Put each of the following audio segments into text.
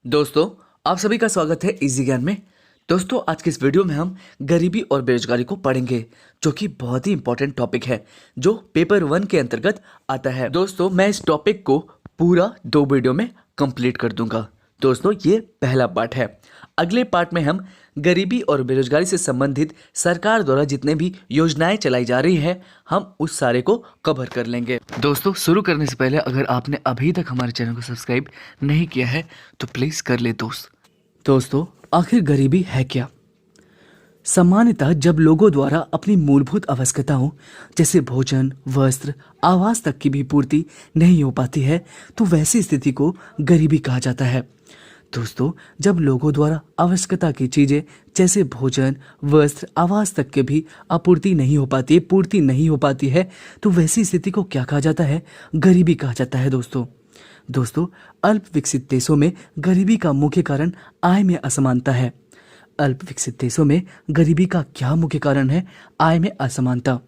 दोस्तों, आप सभी का स्वागत है इजी ज्ञान में। दोस्तों, आज के इस वीडियो में हम गरीबी और बेरोजगारी को पढ़ेंगे, जो कि बहुत ही इंपॉर्टेंट टॉपिक है, जो पेपर 1 के अंतर्गत आता है। दोस्तों, मैं इस टॉपिक को पूरा 2 वीडियो में कंप्लीट कर दूंगा। दोस्तों, ये पहला पार्ट है। अगले पार्ट में हम गरीबी और बेरोजगारी से संबंधित सरकार द्वारा जितने भी योजनाएं चलाई जा रही हैं, हम उस सारे को कवर कर लेंगे। दोस्तों, शुरू करने से पहले अगर आपने अभी तक हमारे चैनल को सब्सक्राइब नहीं किया है तो प्लीज कर ले दोस्तों, आखिर गरीबी है क्या? सामान्यतः जब लोगों द्वारा अपनी मूलभूत आवश्यकताओं जैसे भोजन, वस्त्र, आवास तक की भी पूर्ति नहीं हो पाती है, तो वैसी स्थिति को गरीबी कहा जाता है। दोस्तों, जब लोगों द्वारा आवश्यकता की चीजें जैसे भोजन, वस्त्र, आवास तक के भी पूर्ति नहीं हो पाती है, तो वैसी स्थिति को क्या कहा जाता है? गरीबी कहा जाता है। दोस्तों, अल्प विकसित देशों में गरीबी का मुख्य कारण आय में असमानता है। अल्प विकसित देशों में गरीबी का क्या मुख्य कारण है? आय में असमानता।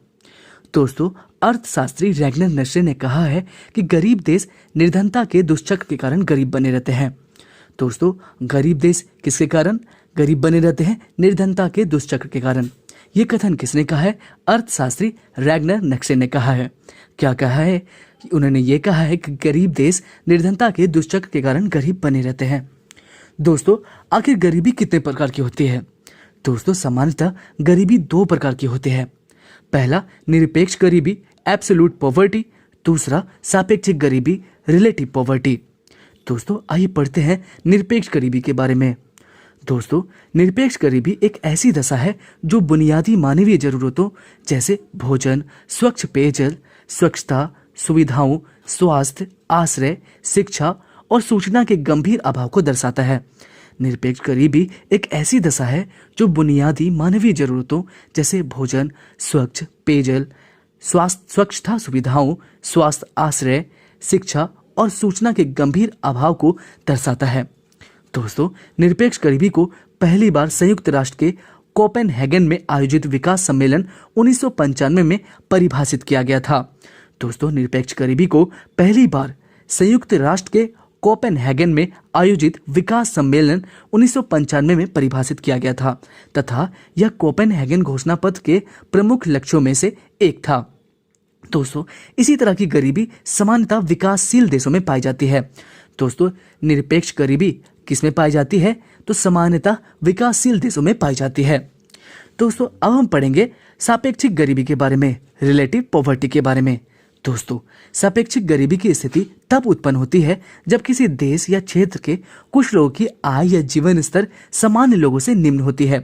दोस्तों, अर्थशास्त्री रैगनर नश्रे ने कहा है कि गरीब देश निर्धनता के दुष्चक्र के कारण गरीब बने रहते हैं। दोस्तों, गरीब देश किसके कारण गरीब बने रहते हैं? निर्धनता के दुष्चक्र के कारण। ये कथन किसने कहा है? अर्थशास्त्री रैगनर नश्रे ने कहा है। क्या कहा है? उन्होंने ये कहा है कि गरीब देश निर्धनता के दुष्चक्र के कारण गरीब बने रहते हैं। दोस्तों, आखिर गरीबी कितने प्रकार की होती है? दोस्तों, सामान्यतः गरीबी 2 प्रकार की होती है। पहला, निरपेक्ष गरीबी एब्सोल्यूट पॉवर्टी। दूसरा, सापेक्षिक गरीबी रिलेटिव पॉवर्टी। दोस्तों, आइए पढ़ते हैं निरपेक्ष गरीबी के बारे में। दोस्तों, निरपेक्ष गरीबी एक ऐसी दशा है जो बुनियादी मानवीय जरूरतों जैसे भोजन, स्वच्छ पेयजल, स्वच्छता, सुविधाओं, स्वास्थ्य, आश्रय, शिक्षा और सूचना के गंभीर अभाव को दर्शाता है। निरपेक्ष गरीबी एक ऐसी दशा है जो बुनियादी मानवीय जरूरतों जैसे भोजन, स्वच्छ पेयजल, स्वच्छता सुविधाओं, स्वास्थ्य, आश्रय, शिक्षा और सूचना के गंभीर अभाव को दर्शाता है। दोस्तों, निरपेक्ष गरीबी को पहली बार संयुक्त राष्ट्र के कोपेनहेगन में आयोजित विकास सम्मेलन 1995 में परिभाषित किया गया था। दोस्तों, निरपेक्ष गरीबी को पहली बार संयुक्त राष्ट्र के कोपेनहेगन में आयोजित विकास सम्मेलन 1995 में परिभाषित किया गया था तथा यह कोपेनहेगन घोषणा पत्र के प्रमुख लक्ष्यों में से एक था। दोस्तों, इसी तरह की गरीबी सामान्यतः विकासशील देशों में पाई जाती है। दोस्तों, निरपेक्ष गरीबी किस में पाई जाती है? तो सामान्यतः विकासशील देशों में पाई जाती है। दोस्तों, अब हम पढ़ेंगे सापेक्षिक गरीबी के बारे में, रिलेटिव पॉवर्टी के बारे में। दोस्तों, सापेक्षिक गरीबी की स्थिति तब उत्पन्न होती है जब किसी देश या क्षेत्र के कुछ लोगों की आय या जीवन स्तर सामान्य लोगों से निम्न होती है।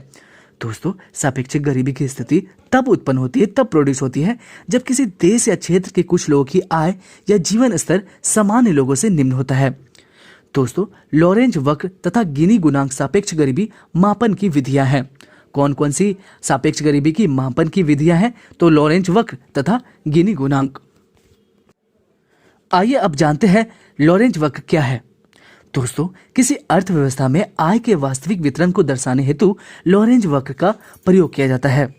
दोस्तों, सापेक्षिक गरीबी की स्थिति तब उत्पन्न होती है, तब प्रोड्यूस होती है जब किसी देश या क्षेत्र के कुछ लोगों की आय या जीवन स्तर सामान्य लोगों से निम्न होता है। दोस्तों, लॉरेंज वक्र तथा गिनी गुणांक सापेक्ष गरीबी मापन की विधियां हैं। कौन कौन सी सापेक्ष गरीबी की मापन की विधियां हैं? तो लॉरेंज वक्र तथा गिनी गुणांक। आइए अब जानते हैं लॉरेंज वक्र क्या है। दोस्तों, किसी अर्थव्यवस्था में आय के वास्तविक वितरण को दर्शाने हेतु लॉरेंज वक्र का प्रयोग किया जाता है।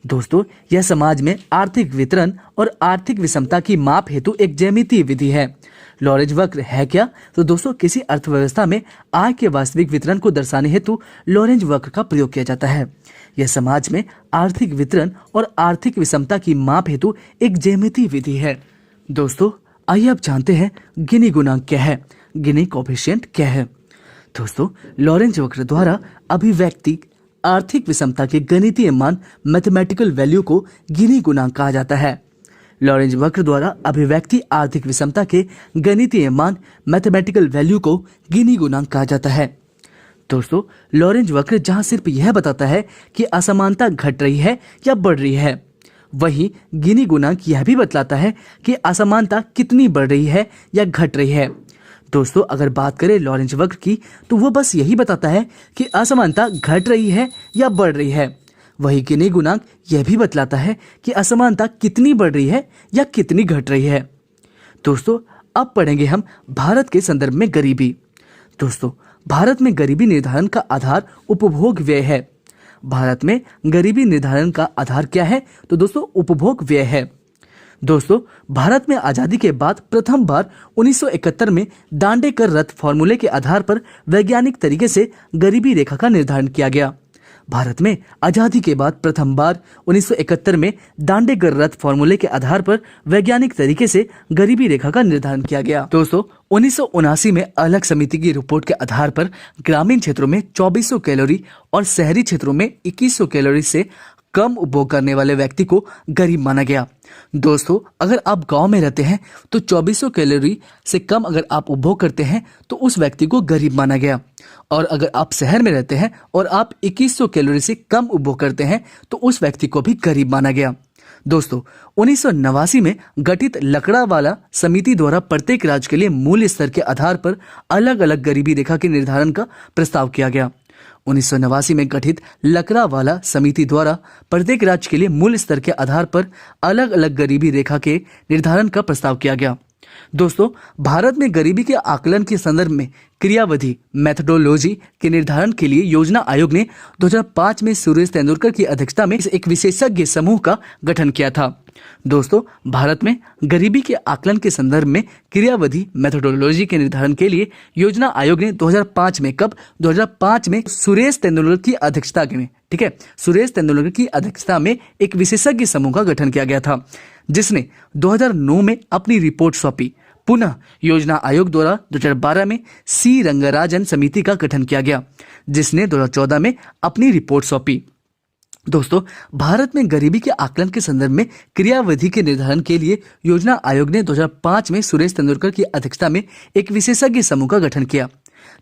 दोस्तों, यह समाज में आर्थिक वितरण और आर्थिक विषमता की माप हेतु एक ज्यामितीय विधि है। लॉरेंज वक्र है क्या? तो दोस्तों, किसी अर्थव्यवस्था में आय के वास्तविक वितरण को दर्शाने हेतु लॉरेंज वक्र का प्रयोग किया जाता है। यह समाज में आर्थिक वितरण और आर्थिक विषमता की माप हेतु एक ज्यामितीय विधि है। दोस्तों, आइए अब जानते हैं गिनी गुणांक क्या है, गिनी कोएफिशिएंट क्या है। दोस्तों, लॉरेंज वक्र द्वारा अभिव्यक्ति आर्थिक विषमता के गणितीय मान मैथमेटिकल वैल्यू को गिनी गुणांक कहा जाता है। लॉरेंज वक्र द्वारा अभिव्यक्ति आर्थिक विषमता के गणितीय मान मैथमेटिकल वैल्यू को गिनी गुणांक कहा जाता है। दोस्तों, लॉरेंज वक्र जहां सिर्फ यह बताता है कि असमानता घट रही है या बढ़ रही है, वहीं गिनी गुणांक यह भी बतलाता है कि असमानता कितनी बढ़ रही है या घट रही है। दोस्तों, अगर बात करें लॉरेंज वक्र की, तो वो बस यही बताता है कि असमानता घट रही है या बढ़ रही है। वही गिनी गुणांक यह भी बतलाता है कि असमानता कितनी बढ़ रही है या कितनी घट रही है। दोस्तों, अब पढ़ेंगे हम भारत के संदर्भ में गरीबी। दोस्तों, भारत में गरीबी निर्धारण का आधार उपभोग व्यय है। भारत में गरीबी निर्धारण का आधार क्या है? तो दोस्तों, उपभोग व्यय है। दोस्तों, भारत में आजादी के बाद प्रथम बार 1971 में दांडेकर रथ फॉर्मूले के आधार पर वैज्ञानिक तरीके से गरीबी रेखा का निर्धारण किया गया। भारत में आजादी के बाद प्रथम बार 1971 में दांडेकर रथ फॉर्मूले के आधार पर वैज्ञानिक तरीके से गरीबी रेखा का निर्धारण किया गया। दोस्तों, 1979 में अलग समिति की रिपोर्ट के आधार पर ग्रामीण क्षेत्रों में 2400 कैलोरी और शहरी क्षेत्रों में 2100 कैलोरी से कम उपभोग करने वाले व्यक्ति को गरीब माना गया। दोस्तों, अगर आप गांव में रहते हैं तो 2400 कैलोरी से कम अगर आप उपभोग करते हैं तो उस व्यक्ति को गरीब माना गया, और अगर आप शहर में रहते हैं और आप 2100 कैलोरी से कम उपभोग करते हैं तो उस व्यक्ति को भी गरीब माना गया। दोस्तों, 1989 में गठित लकड़ावाला समिति द्वारा प्रत्येक राज्य के लिए मूल्य स्तर के आधार पर अलग अलग गरीबी रेखा के निर्धारण का प्रस्ताव किया गया। 1989 में गठित लकड़ावाला समिति द्वारा प्रत्येक राज्य के लिए मूल्य स्तर के आधार पर अलग अलग गरीबी रेखा के निर्धारण का प्रस्ताव किया गया। दोस्तों, भारत में गरीबी के आकलन के संदर्भ में क्रियाविधि मेथोडोलॉजी के निर्धारण के लिए योजना आयोग ने 2005 में सुरेश तेंदुलकर की अध्यक्षता में एक विशेषज्ञ समूह का गठन किया था। दोस्तों, भारत में गरीबी के आकलन के संदर्भ में क्रियाविधि मेथोडोलॉजी के निर्धारण के लिए योजना आयोग ने 2005 में 2005 में सुरेश तेंदुलकर की अध्यक्षता में, ठीक है, सुरेश तेंदुलकर की अध्यक्षता में एक विशेषज्ञ समूह का गठन किया गया था, जिसने 2009 में अपनी रिपोर्ट सौंपी। पुनः योजना आयोग द्वारा 2012 में सी रंगराजन समिति का गठन किया गया, जिसने 2014 में अपनी रिपोर्ट सौंपी। दोस्तों, भारत में गरीबी के आकलन के संदर्भ में क्रियाविधि के निर्धारण के लिए योजना आयोग ने 2005 में सुरेश तेंदुलकर की अध्यक्षता में एक विशेषज्ञ समूह का गठन किया,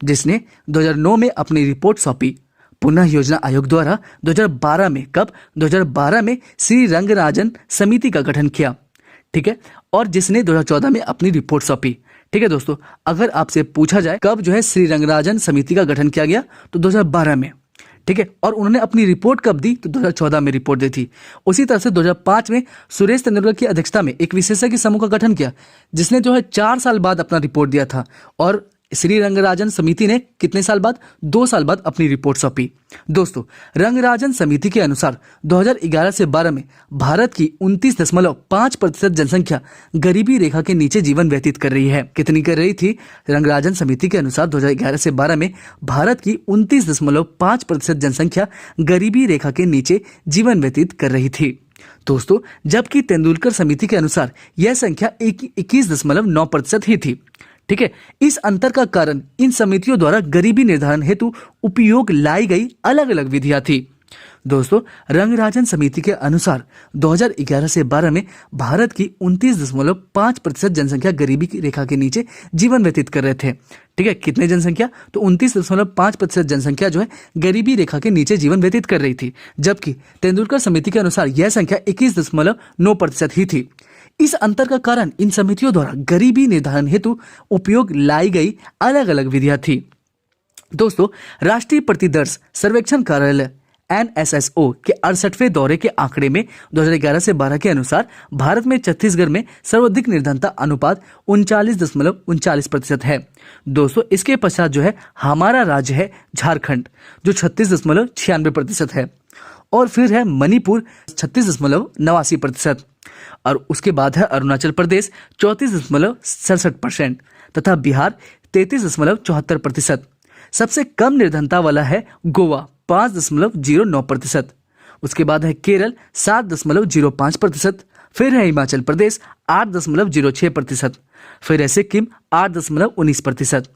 जिसने 2009 में अपनी रिपोर्ट सौंपी। पुनः योजना आयोग द्वारा 2012 में श्री रंगराजन समिति का गठन किया, ठीक है, और जिसने 2014 में अपनी रिपोर्ट सौंपी। ठीक है दोस्तों, अगर आपसे पूछा जाए कब जो है श्री रंगराजन समिति का गठन किया गया तो 2012 में, ठीक है, और उन्होंने अपनी रिपोर्ट कब दी तो 2014 में रिपोर्ट दी थी। उसी तरह से 2005 में सुरेश तेंदुलकर की अध्यक्षता में एक विशेषज्ञ समूह का गठन किया, जिसने जो है 4 साल बाद अपना रिपोर्ट दिया था, और श्री रंगराजन समिति ने कितने साल बाद 2 साल बाद अपनी रिपोर्ट सौंपी। दोस्तों, रंगराजन समिति के अनुसार 2011 से 12 में भारत की 29.5% जनसंख्या गरीबी रेखा के नीचे जीवन व्यतीत कर रही है। कितनी कर रही थी? रंगराजन समिति के अनुसार 2011 से 12 में भारत की 29.5% जनसंख्या गरीबी रेखा के नीचे जीवन व्यतीत कर रही थी दोस्तों, जबकि तेंदुलकर समिति के अनुसार यह संख्या 21.9% ही थी। ठीक है, इस अंतर का कारण इन समितियों द्वारा गरीबी निर्धारण हेतु उपयोग लाई गई अलग अलग विधियां थी। दोस्तों, रंगराजन समिति के अनुसार 2011 से 12 में भारत की 29.5% जनसंख्या गरीबी की रेखा के नीचे जीवन व्यतीत कर रहे थे। ठीक है, कितने जनसंख्या? तो 29.5% जनसंख्या जो है गरीबी रेखा के नीचे जीवन व्यतीत कर रही थी, जबकि तेंदुलकर समिति के अनुसार यह संख्या 21.9% ही थी। इस अंतर का कारण इन समितियों द्वारा गरीबी निर्धारण हेतु उपयोग लाई गई अलग अलग विधियां थी। दोस्तों, राष्ट्रीय प्रतिदर्श सर्वेक्षण कार्यालय NSSO के 68वें दौरे के आंकड़े में 2011 से 12 के अनुसार भारत में छत्तीसगढ़ में सर्वाधिक निर्धनता अनुपात 39.39% है। दोस्तों, इसके पश्चात जो है हमारा राज्य है झारखंड, जो 36.96% है, और फिर है मणिपुर 36.89%, और उसके बाद है अरुणाचल प्रदेश 34.67% तथा बिहार 33.74%। सबसे कम निर्धनता वाला है गोवा 5.09%। उसके बाद है केरल 7.05%। फिर है हिमाचल प्रदेश 8.06%। फिर है सिक्किम 8.19%।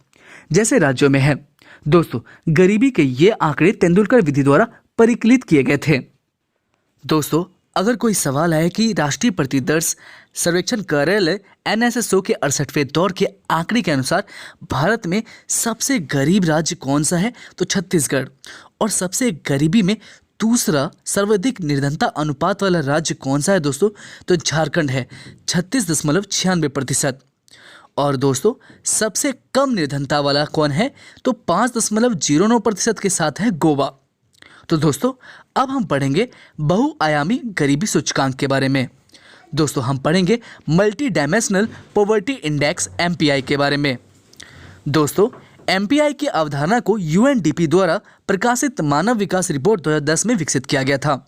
जैसे राज्यों में है। दोस्तों, गरीबी के ये आंकड़े तेंदुलकर विधि द्वारा परिकलित किए गए थे। दोस्तों, अगर कोई सवाल आए कि राष्ट्रीय प्रतिदर्श सर्वेक्षण कार्यालय NSSO के 68वें दौर के आंकड़े के अनुसार भारत में सबसे गरीब राज्य कौन सा है तो छत्तीसगढ़, और सबसे गरीबी में दूसरा सर्वाधिक निर्धनता अनुपात वाला राज्य कौन सा है दोस्तों तो झारखंड है 36.96%। और दोस्तों, सबसे कम निर्धनता वाला कौन है तो 5.09% के साथ है गोवा। तो दोस्तों, अब हम पढ़ेंगे बहुआयामी गरीबी सूचकांक के बारे में। दोस्तों, हम पढ़ेंगे multi dimensional poverty index MPI के बारे में। दोस्तों, MPI की अवधारणा को UNDP द्वारा प्रकाशित मानव विकास रिपोर्ट 2010 में विकसित किया गया था।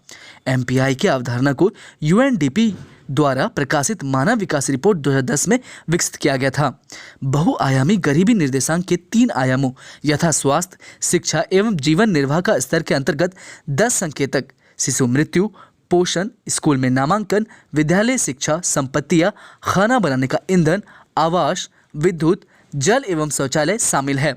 MPI की अवधारणा को UNDP द्वारा प्रकाशित मानव विकास रिपोर्ट 2010 में विकसित किया गया था। बहुआयामी गरीबी निर्देशांक के 3 आयामों यथा स्वास्थ्य, शिक्षा एवं जीवन निर्वाह का स्तर के अंतर्गत 10 संकेतक शिशु मृत्यु, पोषण, स्कूल में नामांकन, विद्यालय शिक्षा, संपत्तियां, खाना बनाने का ईंधन, आवास, विद्युत, जल एवं शौचालय शामिल है।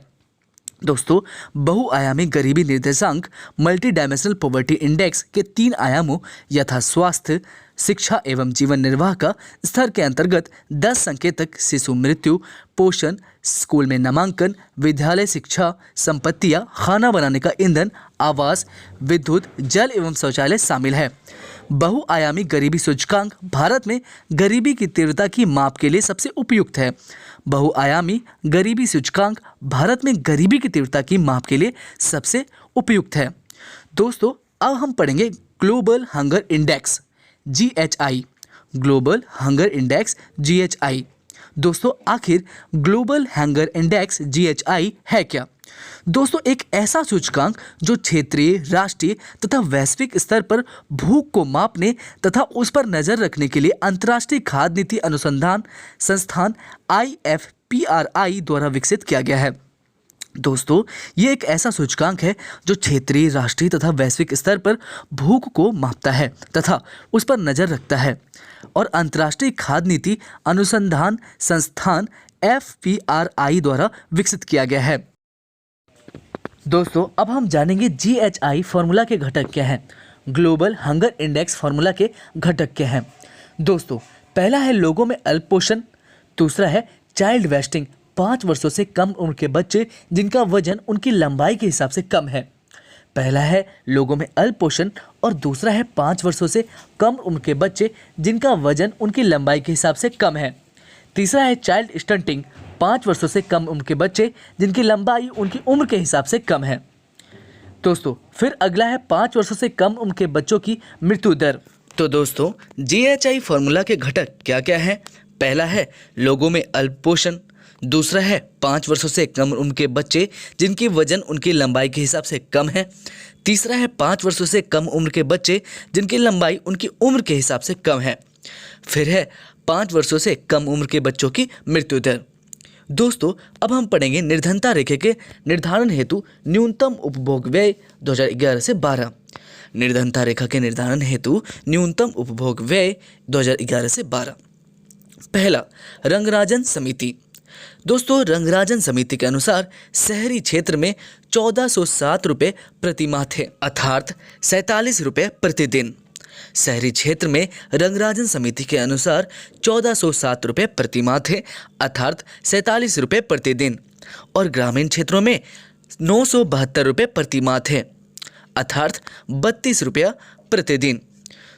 दोस्तों, बहुआयामी गरीबी निर्देशांक मल्टी डायमेंशनल पॉवर्टी इंडेक्स के 3 आयामों यथा स्वास्थ्य, शिक्षा एवं जीवन निर्वाह का स्तर के अंतर्गत 10 संकेतक शिशु मृत्यु, पोषण, स्कूल में नामांकन, विद्यालय शिक्षा, संपत्तियां, खाना बनाने का ईंधन, आवास, विद्युत, जल एवं शौचालय शामिल है। बहुआयामी गरीबी सूचकांक भारत में गरीबी की तीव्रता की माप के लिए सबसे उपयुक्त है। बहुआयामी गरीबी सूचकांक भारत में गरीबी की तीव्रता की माप के लिए सबसे उपयुक्त है। दोस्तों, अब हम पढ़ेंगे global hunger index GHI, global hunger index GHI। दोस्तों, आखिर ग्लोबल हंगर इंडेक्स GHI है क्या? दोस्तों, एक ऐसा सूचकांक जो क्षेत्रीय, राष्ट्रीय तथा वैश्विक स्तर पर भूख को मापने तथा उस पर नजर रखने के लिए अंतर्राष्ट्रीय खाद्य नीति अनुसंधान संस्थान IFPRI द्वारा विकसित किया गया है। दोस्तों, ये एक ऐसा सूचकांक है जो क्षेत्रीय, राष्ट्रीय तथा वैश्विक स्तर पर भूख को मापता है तथा उस पर नजर रखता है और अंतर्राष्ट्रीय खाद्य नीति अनुसंधान संस्थान FPRI द्वारा विकसित किया गया है। दोस्तों, अब हम जानेंगे GHI फॉर्मूला के घटक क्या हैं। ग्लोबल हंगर इंडेक्स फॉर्मूला के घटक क्या हैं? दोस्तों, पहला है लोगों में अल्प पोषण, दूसरा है चाइल्ड वेस्टिंग, 5 वर्षों से कम उम्र के बच्चे जिनका वजन उनकी लंबाई के हिसाब से कम है। पहला है लोगों में अल्प पोषण और दूसरा है 5 वर्षों से कम उम्र के बच्चे जिनका वजन उनकी लंबाई के हिसाब से कम है। तीसरा है चाइल्ड स्टंटिंग, 5 वर्षों से कम उम्र के बच्चे जिनकी लंबाई उनकी उम्र के हिसाब से कम है। दोस्तों, फिर अगला है 5 वर्षों से कम उम्र के बच्चों की मृत्यु दर। तो दोस्तों, GHI फॉर्मूला के घटक क्या क्या हैं? पहला है लोगों में अल्प पोषण, दूसरा है 5 वर्षों से कम उम्र के बच्चे जिनकी वजन उनकी लंबाई के हिसाब से कम है, तीसरा है 5 वर्षों से कम उम्र के बच्चे जिनकी लंबाई उनकी उम्र के हिसाब से कम है, फिर है 5 वर्षों से कम उम्र के बच्चों की मृत्यु दर। दोस्तों, अब हम पढ़ेंगे निर्धनता रेखा के निर्धारण हेतु न्यूनतम उपभोग व्यय 2011 से 12। निर्धनता रेखा के निर्धारण हेतु न्यूनतम उपभोग व्यय 2011 से 12। पहला, रंगराजन समिति। दोस्तों, रंगराजन समिति के अनुसार शहरी क्षेत्र में 1407 रुपये प्रति माह थे, अर्थात 47 रुपये प्रतिदिन। शहरी क्षेत्र में रंगराजन समिति के अनुसार 1407 रुपये प्रति माह थे, अर्थात 47 रुपये प्रतिदिन, और ग्रामीण क्षेत्रों में 972 रुपये प्रति माह थे, अर्थात 32 रुपया प्रतिदिन।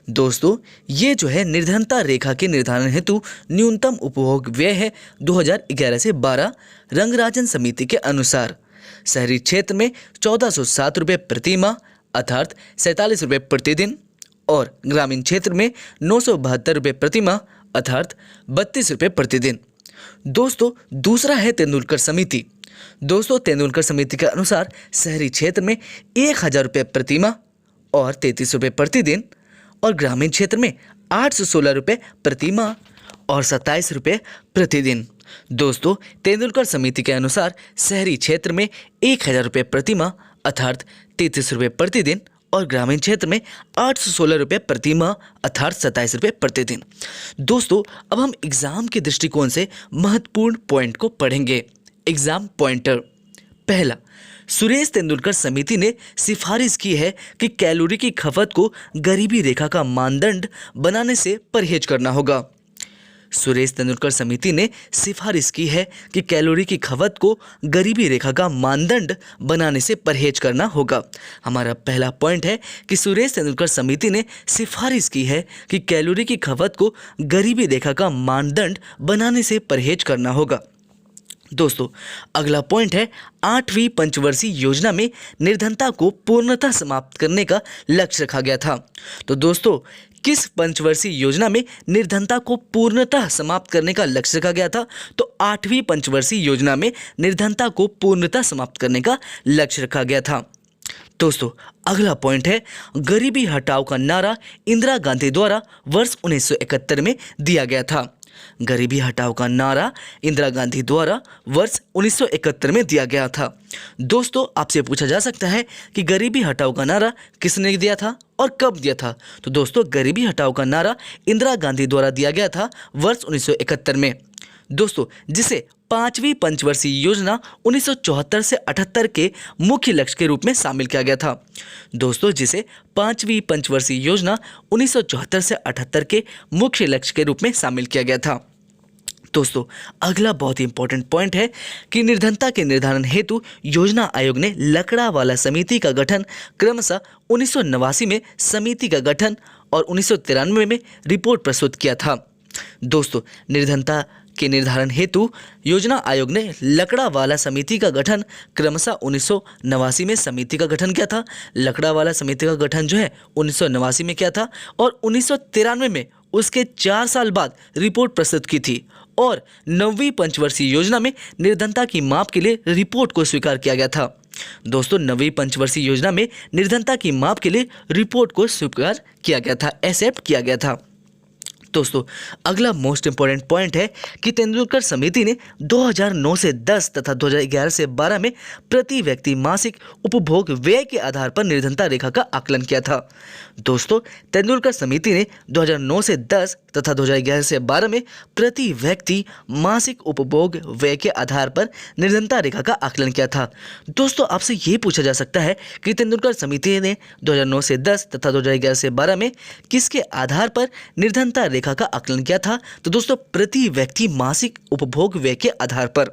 दोस्तों, ये जो है निर्धनता रेखा के निर्धारण हेतु न्यूनतम उपभोग व्यय है 2011 से 12 रंगराजन समिति के अनुसार। शहरी क्षेत्र में 1407 रुपये प्रति माह अर्थात 47 रुपये प्रतिदिन, और ग्रामीण क्षेत्र में 972 रुपये प्रति माह अर्थात 32 रुपये प्रतिदिन। दोस्तों, दूसरा है तेंदुलकर समिति। दोस्तों, तेंदुलकर समिति के अनुसार शहरी क्षेत्र में 1000 रुपये प्रति माह और 33 रुपये प्रतिदिन, और ग्रामीण क्षेत्र में 816 रुपये प्रति माह और 27 रुपये प्रतिदिन। दोस्तों, तेंदुलकर समिति के अनुसार शहरी क्षेत्र में 1000 रुपये प्रति माह अर्थात 33 रुपये प्रतिदिन, और ग्रामीण क्षेत्र में 816 रुपये प्रति माह अर्थात 27 रुपये प्रतिदिन। दोस्तों, अब हम एग्जाम के दृष्टिकोण से महत्वपूर्ण पॉइंट को पढ़ेंगे। Exam pointer. पहला, सुरेश तेंदुलकर समिति ने सिफारिश की है कि कैलोरी की खपत को गरीबी रेखा का मानदंड बनाने से परहेज करना होगा। सुरेश तेंदुलकर समिति ने सिफारिश की है कि कैलोरी की खपत को गरीबी रेखा का मानदंड बनाने से परहेज करना होगा। हमारा पहला पॉइंट है कि सुरेश तेंदुलकर समिति ने सिफारिश की है कि कैलोरी की खपत को गरीबी रेखा का मानदंड बनाने से परहेज करना होगा। दोस्तों, अगला पॉइंट है 8वीं पंचवर्षीय योजना में निर्धनता को पूर्णतः समाप्त करने का लक्ष्य रखा गया था। तो दोस्तों, किस पंचवर्षीय योजना में निर्धनता को पूर्णतः समाप्त करने का लक्ष्य रखा गया था? तो 8वीं पंचवर्षीय योजना में निर्धनता को पूर्णतः समाप्त करने का लक्ष्य रखा गया था। दोस्तों अगला पॉइंट है गरीबी हटाओ का नारा इंदिरा गांधी द्वारा वर्ष 1971 में दिया गया था। गरीबी हटाओ का नारा इंदिरा गांधी द्वारा वर्ष 1971 में दिया गया था। दोस्तों आपसे पूछा जा सकता है कि गरीबी हटाओ का नारा किसने दिया था और कब दिया था। तो दोस्तों गरीबी हटाओ का नारा इंदिरा गांधी द्वारा दिया गया था वर्ष 1971 में। दोस्तों जिसे पांचवी पंचवर्षीय योजना 1974 से 78 के मुख्य लक्ष्य के रूप में शामिल किया गया था। दोस्तों जिसे पांचवी पंचवर्षीय योजना 1974 से 78 के मुख्य लक्ष्य के रूप में शामिल किया गया था। दोस्तों अगला बहुत ही इंपॉर्टेंट पॉइंट है कि निर्धनता के निर्धारण हेतु योजना आयोग ने लकड़ावाला समिति का गठन क्रमशः 1989 में समिति का गठन और 1993 में रिपोर्ट प्रस्तुत किया था। दोस्तों निर्धनता के निर्धारण हेतु योजना आयोग ने लकड़ावाला समिति का गठन क्रमशः 1989 में समिति का गठन किया था। लकड़ावाला समिति का गठन जो है 1989 में किया था और 1993 में उसके 4 साल बाद रिपोर्ट प्रस्तुत की थी और 9वीं पंचवर्षीय योजना में निर्धनता की माप के लिए रिपोर्ट को स्वीकार किया गया था। दोस्तों 9वीं पंचवर्षीय योजना में निर्धनता की माप के लिए रिपोर्ट को स्वीकार किया गया था, एक्सेप्ट किया गया था। दोस्तों अगला मोस्ट इंपॉर्टेंट पॉइंट है कि तेंदुलकर समिति ने 2009 से 10 तथा 2011 से 12 में प्रति व्यक्ति मासिक उपभोग व्यय के आधार पर निर्धनता रेखा का आकलन किया था। दोस्तों तेंदुलकर समिति ने 2009 से 10 तथा 2011 से 12 में प्रति व्यक्ति मासिक उपभोग व्यय के आधार पर निर्धनता रेखा का आकलन किया था। दोस्तों आपसे ये पूछा जा सकता है कि तेंदुलकर समिति ने 2009 से 10 तथा 2011 से 12 में किसके आधार पर निर्धनता रेखा का आकलन किया था। तो दोस्तों प्रति व्यक्ति मासिक उपभोग व्यय के आधार पर।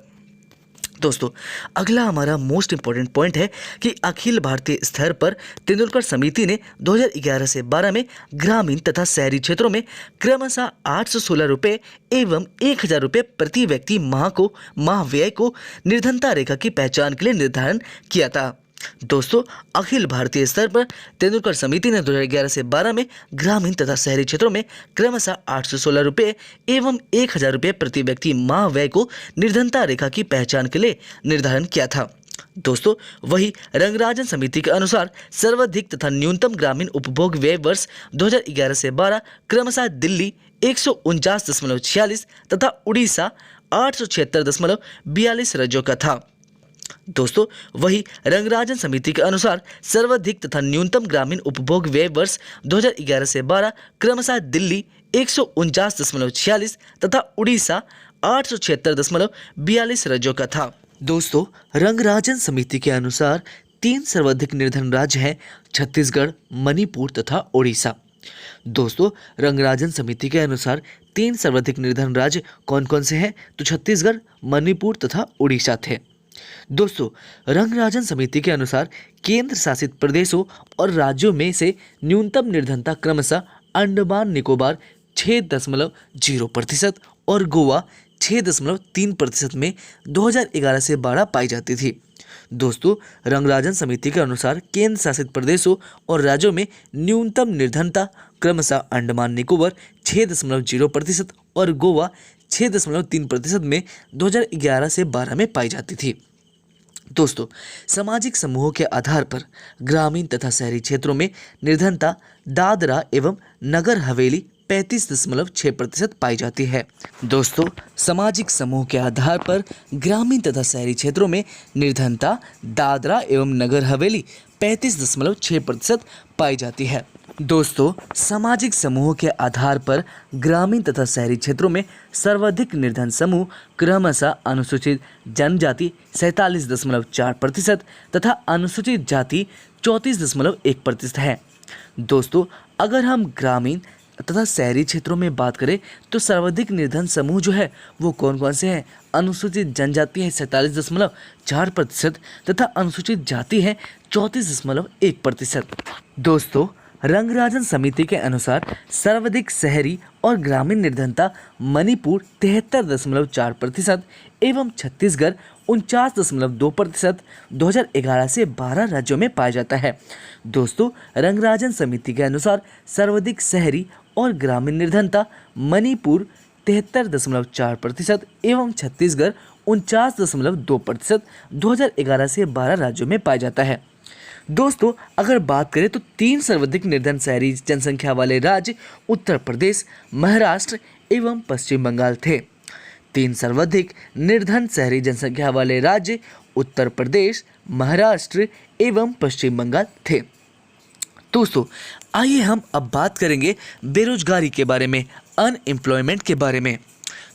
दोस्तों अगला हमारा मोस्ट इंपॉर्टेंट पॉइंट है कि अखिल भारतीय स्तर पर तेंदुलकर समिति ने 2011 से 12 में ग्रामीण तथा शहरी क्षेत्रों में क्रमशः 816 रुपये एवं 1000 रुपये प्रति व्यक्ति माह व्यय को निर्धनता रेखा की पहचान के लिए निर्धारण किया था। दोस्तों अखिल भारतीय स्तर पर तेंदुलकर समिति ने 2011 से 12 में ग्रामीण तथा शहरी क्षेत्रों में क्रमशः 816 रुपये एवं 1000 रुपये प्रति व्यक्ति माह व्यय को निर्धनता रेखा की पहचान के लिए निर्धारण किया था। दोस्तों वही रंगराजन समिति के अनुसार सर्वाधिक तथा न्यूनतम ग्रामीण उपभोग व्यय वर्ष 2011 से 12 क्रमशः दिल्ली 149.46 तथा उड़ीसा 876.42 राज्यों का था। दोस्तों वही रंगराजन समिति के अनुसार सर्वाधिक तथा न्यूनतम ग्रामीण उपभोग व्यय वर्ष 2011 से 12 क्रमशः दिल्ली 149.46 तथा उड़ीसा 876.42 राज्यों का था। दोस्तों रंगराजन समिति के अनुसार 3 सर्वाधिक निर्धन राज्य हैं छत्तीसगढ़, मणिपुर तथा उड़ीसा। दोस्तों रंगराजन समिति के अनुसार 3 सर्वाधिक निर्धन राज्य कौन कौन से हैं? तो छत्तीसगढ़, मणिपुर तथा उड़ीसा थे। दोस्तों रंगराजन समिति के अनुसार केंद्र शासित प्रदेशों और राज्यों में से न्यूनतम निर्धनता क्रमशः अंडमान निकोबार 6.0% और गोवा 6.3% में 2011 से 12 पाई जाती थी। दोस्तों रंगराजन समिति के अनुसार केंद्र शासित प्रदेशों और राज्यों में न्यूनतम निर्धनता क्रमशः अंडमान निकोबार 6.0% और गोवा 6.3% में 2011 से 12 में पाई जाती थी। दोस्तों सामाजिक समूहों के आधार पर ग्रामीण तथा शहरी क्षेत्रों में निर्धनता दादरा एवं नगर हवेली 35.6% पाई जाती है। दोस्तों सामाजिक समूह के आधार पर ग्रामीण तथा शहरी क्षेत्रों में निर्धनता दादरा एवं नगर हवेली 35.6% पाई जाती है। दोस्तों सामाजिक समूहों के आधार पर ग्रामीण तथा शहरी क्षेत्रों में सर्वाधिक निर्धन समूह क्रमशः अनुसूचित जनजाति 47.4% तथा अनुसूचित जाति 34.1% है। दोस्तों अगर हम ग्रामीण तथा शहरी क्षेत्रों में बात करें तो सर्वाधिक निर्धन समूह जो है वो कौन कौन से हैं? अनुसूचित जनजाति है 47.4% तथा अनुसूचित जाति है 34.1%। दोस्तों रंगराजन समिति के अनुसार सर्वाधिक शहरी और ग्रामीण निर्धनता मणिपुर 73.4% एवं छत्तीसगढ़ 49.2% 2011 से 12 राज्यों में पाया जाता है। दोस्तों रंगराजन समिति के अनुसार सर्वाधिक शहरी और ग्रामीण निर्धनता मणिपुर 73.4% एवं छत्तीसगढ़ 49.2% 2011 से 12 राज्यों में पाया जाता है। दोस्तों अगर बात करें तो 3 सर्वाधिक निर्धन शहरी जनसंख्या वाले राज्य उत्तर प्रदेश, महाराष्ट्र एवं पश्चिम बंगाल थे। 3 सर्वाधिक निर्धन शहरी जनसंख्या वाले राज्य उत्तर प्रदेश, महाराष्ट्र एवं पश्चिम बंगाल थे। दोस्तों आइए हम अब बात करेंगे बेरोजगारी के बारे में, अनएम्प्लॉयमेंट के बारे में।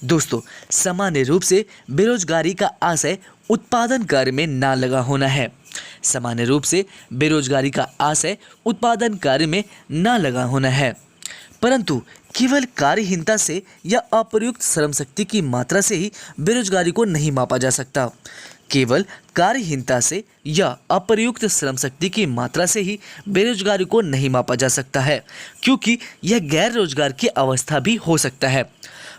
दोस्तों सामान्य रूप से बेरोजगारी का आशय उत्पादन कार्य में ना लगा होना है। सामान्य रूप से बेरोजगारी का आशय उत्पादन कार्य में ना लगा होना है, परंतु केवल कार्यहीनता से या अप्रयुक्त श्रम शक्ति की मात्रा से ही बेरोजगारी को नहीं मापा जा सकता। केवल कार्यहीनता से या अप्रयुक्त श्रम शक्ति की मात्रा से ही बेरोजगारी को नहीं मापा जा सकता है, क्योंकि यह गैर रोजगार की अवस्था भी हो सकता है।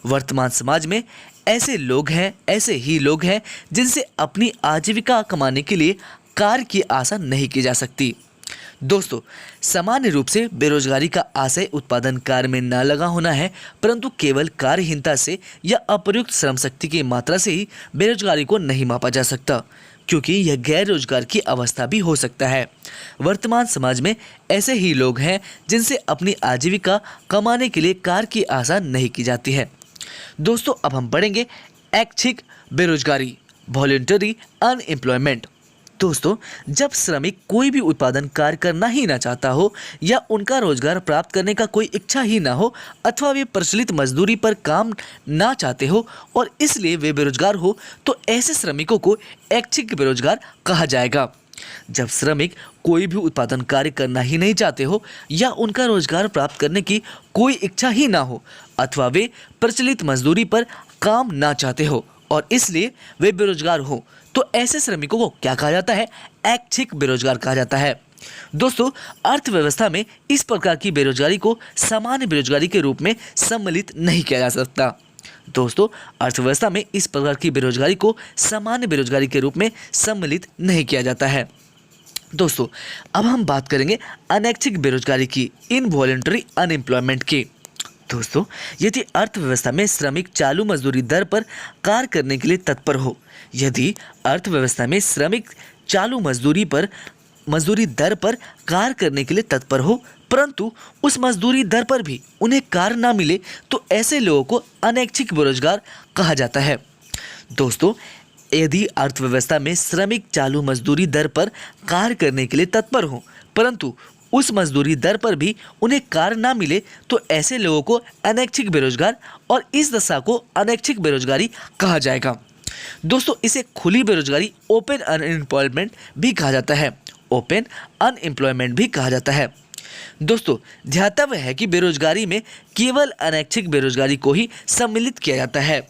वर्तमान समाज में ऐसे ही लोग हैं जिनसे अपनी आजीविका कमाने के लिए कार्य की आशा नहीं की जा सकती। दोस्तों सामान्य रूप से बेरोजगारी का आशय उत्पादन कार्य में न लगा होना है, परंतु केवल कार्यहीनता से या अप्रयुक्त श्रम शक्ति की मात्रा से ही बेरोजगारी को नहीं मापा जा सकता, क्योंकि यह गैर रोजगार की अवस्था भी हो सकता है। वर्तमान समाज में ऐसे ही लोग हैं जिनसे अपनी आजीविका कमाने के लिए कार्य की आशा नहीं की जाती है। दोस्तों अब हम पढ़ेंगे ऐच्छिक बेरोजगारी, वॉलंटरी अनएम्प्लॉयमेंट। दोस्तों जब श्रमिक कोई भी उत्पादन कार्य करना ही ना चाहता हो या उनका रोजगार प्राप्त करने का कोई इच्छा ही ना हो, अथवा वे प्रचलित मजदूरी पर काम ना चाहते हो और इसलिए वे बेरोजगार हो, तो ऐसे श्रमिकों को ऐच्छिक बेरोजगार कहा जाएगा। जब श्रमिक कोई भी उत्पादन कार्य करना ही नहीं चाहते हो या उनका रोजगार प्राप्त करने की कोई इच्छा ही ना हो, अथवा वे प्रचलित मजदूरी पर काम ना चाहते हो और इसलिए वे बेरोजगार हो, तो ऐसे श्रमिकों को क्या कहा जाता है? ऐच्छिक बेरोजगार कहा जाता है। दोस्तों अर्थव्यवस्था में इस प्रकार की बेरोजगारी को सामान्य बेरोजगारी के रूप में सम्मिलित नहीं किया जा सकता। दोस्तों अर्थव्यवस्था में इस प्रकार की बेरोजगारी को सामान्य बेरोजगारी के रूप में सम्मिलित नहीं किया जाता है। दोस्तों अब हम बात करेंगे अनैच्छिक बेरोजगारी की, इनवॉलंटरी अनएम्प्लॉयमेंट की। दोस्तों यदि अर्थव्यवस्था में श्रमिक चालू मजदूरी दर पर कार्य करने के लिए तत्पर हो, यदि अर्थव्यवस्था में श्रमिक चालू मजदूरी दर पर कार्य करने के लिए तत्पर हो, परंतु उस मजदूरी दर पर भी उन्हें कार्य ना मिले, तो ऐसे लोगों को अनैच्छिक बेरोजगार कहा जाता है। दोस्तों यदि अर्थव्यवस्था में श्रमिक चालू मजदूरी दर पर कार्य करने के लिए तत्पर हो, परंतु उस मजदूरी दर पर भी उन्हें कार्य ना मिले, तो ऐसे लोगों को अनैच्छिक बेरोजगार और इस दशा को अनैच्छिक बेरोजगारी कहा जाएगा। दोस्तों इसे खुली बेरोजगारी, ओपन अनएम्प्लॉयमेंट भी कहा जाता है, ओपन अनएम्प्लॉयमेंट भी कहा जाता है। दोस्तों ध्यातव्य है कि बेरोजगारी में केवल अनैच्छिक बेरोजगारी को ही सम्मिलित किया जाता है।